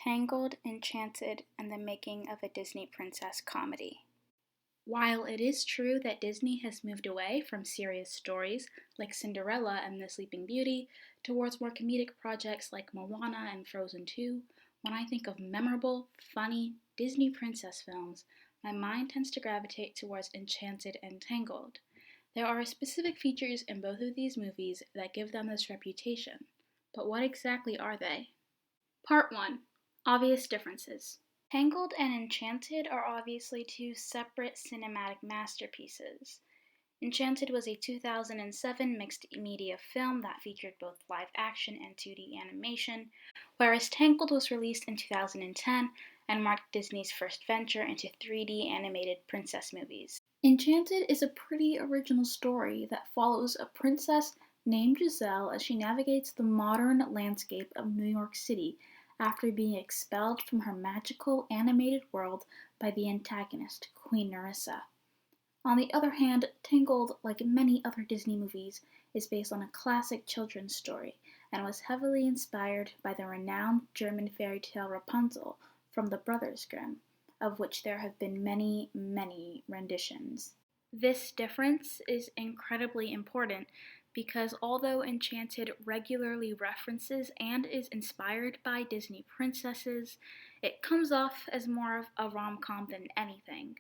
Tangled, Enchanted, and the Making of a Disney Princess Comedy. While it is true that Disney has moved away from serious stories like Cinderella and the Sleeping Beauty towards more comedic projects like Moana and Frozen 2, when I think of memorable, funny Disney princess films, my mind tends to gravitate towards Enchanted and Tangled. There are specific features in both of these movies that give them this reputation, but what exactly are they? Part 1. Obvious differences. Tangled and Enchanted are obviously two separate cinematic masterpieces. Enchanted was a 2007 mixed media film that featured both live action and 2D animation, whereas Tangled was released in 2010 and marked Disney's first venture into 3D animated princess movies. Enchanted is a pretty original story that follows a princess named Giselle as she navigates the modern landscape of New York City after being expelled from her magical animated world by the antagonist, Queen Nerissa. On the other hand, Tangled, like many other Disney movies, is based on a classic children's story and was heavily inspired by the renowned German fairy tale Rapunzel from the Brothers Grimm, of which there have been many, many renditions. This difference is incredibly important because although Enchanted regularly references and is inspired by Disney princesses, it comes off as more of a rom-com than anything,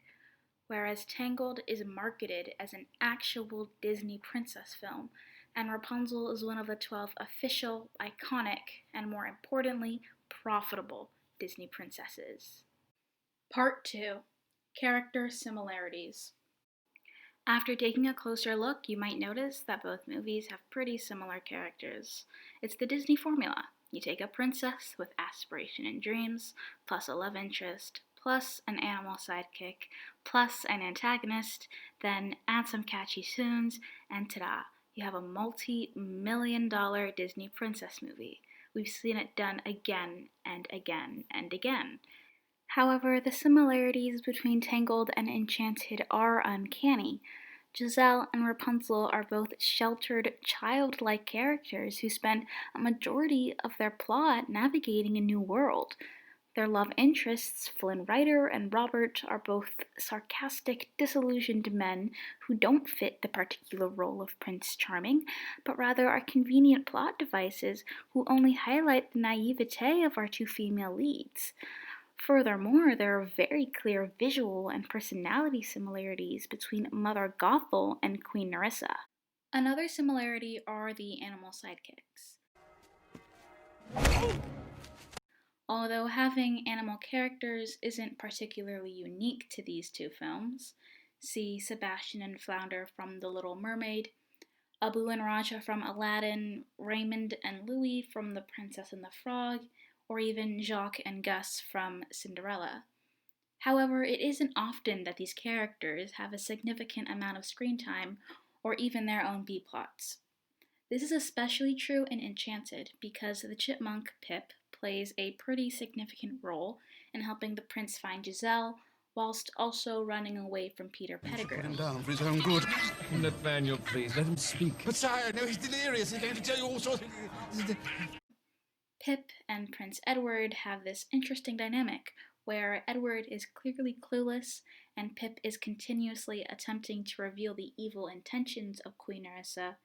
whereas Tangled is marketed as an actual Disney princess film, and Rapunzel is one of the 12 official, iconic, and more importantly, profitable Disney princesses. Part 2. Character Similarities. After taking a closer look, you might notice that both movies have pretty similar characters. It's the Disney formula. You take a princess with aspiration and dreams, plus a love interest, plus an animal sidekick, plus an antagonist, then add some catchy tunes, and ta-da, you have a multi-million-dollar Disney princess movie. We've seen it done again and again and again. However, the similarities between Tangled and Enchanted are uncanny. Giselle and Rapunzel are both sheltered, childlike characters who spend a majority of their plot navigating a new world. Their love interests, Flynn Rider and Robert, are both sarcastic, disillusioned men who don't fit the particular role of Prince Charming, but rather are convenient plot devices who only highlight the naivete of our two female leads. Furthermore, there are very clear visual and personality similarities between Mother Gothel and Queen Nerissa. Another similarity are the animal sidekicks. Although having animal characters isn't particularly unique to these two films, see Sebastian and Flounder from The Little Mermaid, Abu and Raja from Aladdin, Raymond and Louis from The Princess and the Frog, or even Jacques and Gus from Cinderella. However, it isn't often that these characters have a significant amount of screen time or even their own B-plots. This is especially true in Enchanted because the chipmunk Pip plays a pretty significant role in helping the prince find Giselle, whilst also running away from Peter Pettigrew. Put him down for his own good. Nathaniel, please, let him speak. But sire, no, he's delirious. He's going to tell you all sorts of... Pip and Prince Edward have this interesting dynamic where Edward is clearly clueless and Pip is continuously attempting to reveal the evil intentions of Queen Nerissa,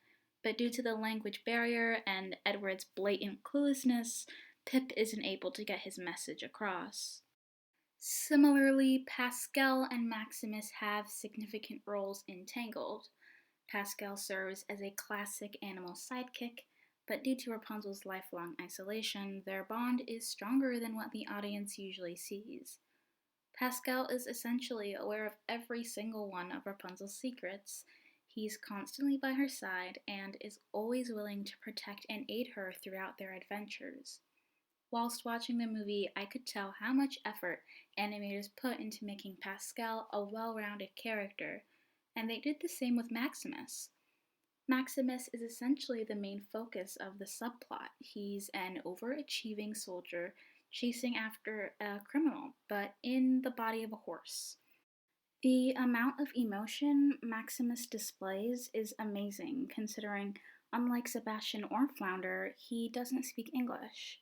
but due to the language barrier and Edward's blatant cluelessness, Pip isn't able to get his message across. Similarly, Pascal and Maximus have significant roles in Tangled. Pascal serves as a classic animal sidekick, but due to Rapunzel's lifelong isolation, their bond is stronger than what the audience usually sees. Pascal is essentially aware of every single one of Rapunzel's secrets. He's constantly by her side and is always willing to protect and aid her throughout their adventures. Whilst watching the movie, I could tell how much effort animators put into making Pascal a well-rounded character, and they did the same with Maximus. Maximus is essentially the main focus of the subplot. He's an overachieving soldier chasing after a criminal, but in the body of a horse. The amount of emotion Maximus displays is amazing, considering, unlike Sebastian or Flounder, he doesn't speak English.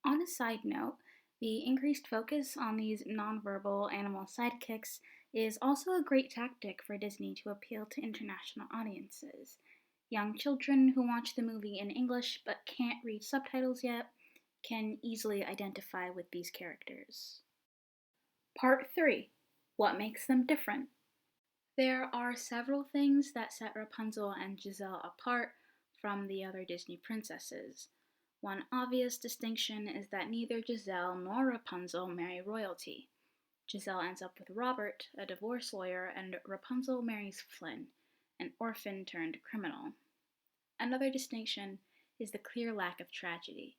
On a side note, The increased focus on these nonverbal animal sidekicks is also a great tactic for Disney to appeal to international audiences. Young children who watch the movie in English but can't read subtitles yet can easily identify with these characters. Part 3. What makes them different? There are several things that set Rapunzel and Giselle apart from the other Disney princesses. One obvious distinction is that neither Giselle nor Rapunzel marry royalty. Giselle ends up with Robert, a divorce lawyer, and Rapunzel marries Flynn, an orphan turned criminal. Another distinction is the clear lack of tragedy.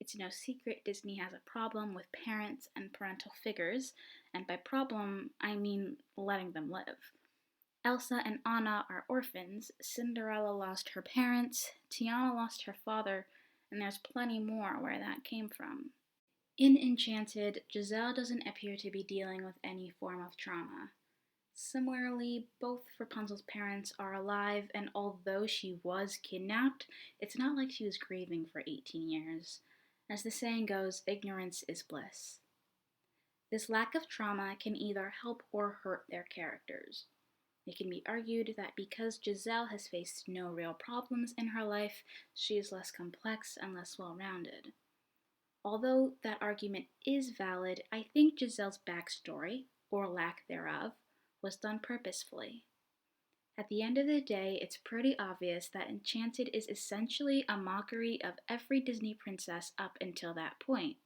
It's no secret Disney has a problem with parents and parental figures, and by problem, I mean letting them live. Elsa and Anna are orphans, Cinderella lost her parents, Tiana lost her father, and there's plenty more where that came from. In Enchanted, Giselle doesn't appear to be dealing with any form of trauma. Similarly, both Rapunzel's parents are alive, and although she was kidnapped, it's not like she was grieving for 18 years. As the saying goes, ignorance is bliss. This lack of trauma can either help or hurt their characters. It can be argued that because Giselle has faced no real problems in her life, she is less complex and less well-rounded. Although that argument is valid, I think Giselle's backstory, or lack thereof, was done purposefully. At the end of the day, it's pretty obvious that Enchanted is essentially a mockery of every Disney princess up until that point.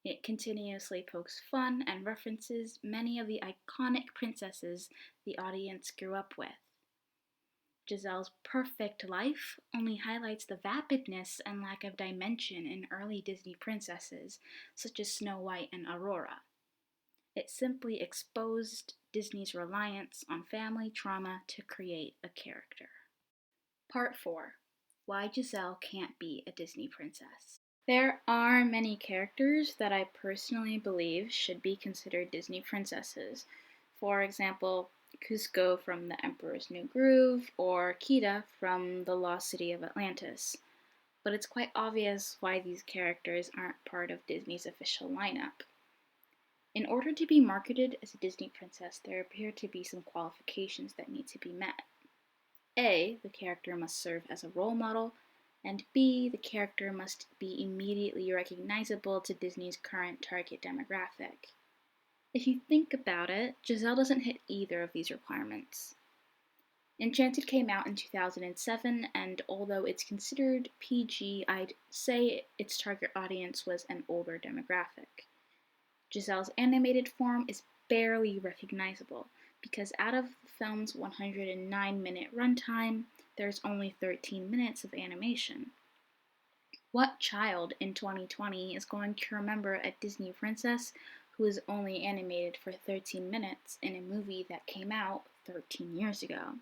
It continuously pokes fun and references many of the iconic princesses the audience grew up with. Giselle's perfect life only highlights the vapidness and lack of dimension in early Disney princesses, such as Snow White and Aurora. It simply exposed Disney's reliance on family trauma to create a character. Part 4. Why Giselle can't be a Disney princess. There are many characters that I personally believe should be considered Disney princesses. For example, Cusco from The Emperor's New Groove, or Kida from The Lost City of Atlantis. But it's quite obvious why these characters aren't part of Disney's official lineup. In order to be marketed as a Disney princess, there appear to be some qualifications that need to be met. A, the character must serve as a role model, and B, the character must be immediately recognizable to Disney's current target demographic. If you think about it, Giselle doesn't hit either of these requirements. Enchanted came out in 2007, and although it's considered PG, I'd say its target audience was an older demographic. Giselle's animated form is barely recognizable, because out of the film's 109-minute runtime, there's only 13 minutes of animation. What child in 2020 is going to remember a Disney princess who is only animated for 13 minutes in a movie that came out 13 years ago?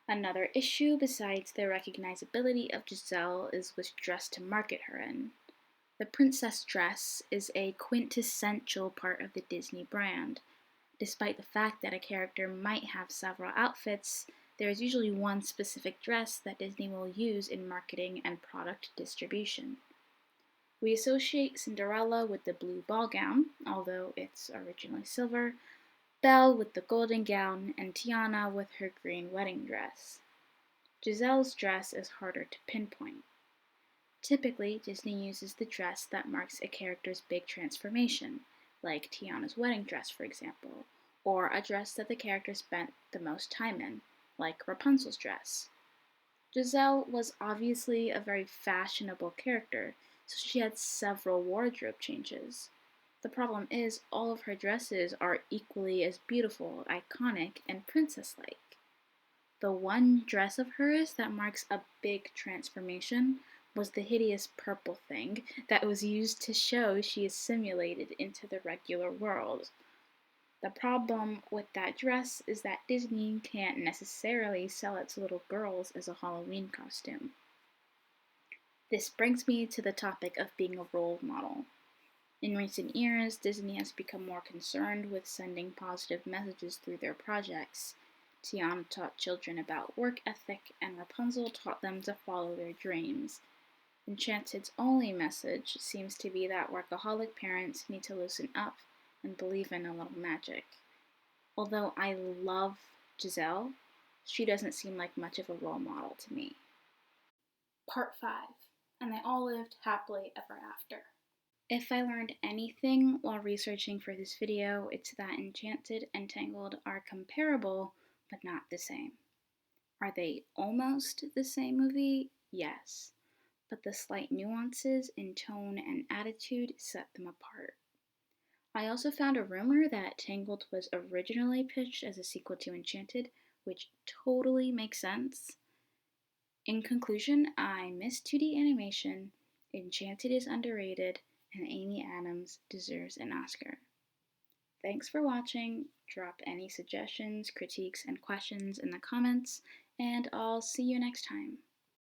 Another issue besides the recognizability of Giselle is which dress to market her in. The princess dress is a quintessential part of the Disney brand. Despite the fact that a character might have several outfits, there is usually one specific dress that Disney will use in marketing and product distribution. We associate Cinderella with the blue ball gown, although it's originally silver, Belle with the golden gown, and Tiana with her green wedding dress. Giselle's dress is harder to pinpoint. Typically, Disney uses the dress that marks a character's big transformation, like Tiana's wedding dress, for example, or a dress that the character spent the most time in, like Rapunzel's dress. Giselle was obviously a very fashionable character, so she had several wardrobe changes. The problem is, all of her dresses are equally as beautiful, iconic, and princess-like. The one dress of hers that marks a big transformation was the hideous purple thing that was used to show she is simulated into the regular world. The problem with that dress is that Disney can't necessarily sell it to little girls as a Halloween costume. This brings me to the topic of being a role model. In recent years, Disney has become more concerned with sending positive messages through their projects. Tiana taught children about work ethic, and Rapunzel taught them to follow their dreams. Enchanted's only message seems to be that workaholic parents need to loosen up and believe in a little magic. Although I love Giselle, she doesn't seem like much of a role model to me. Part 5. And they all lived happily ever after. If I learned anything while researching for this video, it's that Enchanted and Tangled are comparable, but not the same. Are they almost the same movie? Yes. But the slight nuances in tone and attitude set them apart. I also found a rumor that Tangled was originally pitched as a sequel to Enchanted, which totally makes sense. In conclusion, I miss 2D animation, Enchanted is underrated, and Amy Adams deserves an Oscar. Thanks for watching. Drop any suggestions, critiques, and questions in the comments, and I'll see you next time.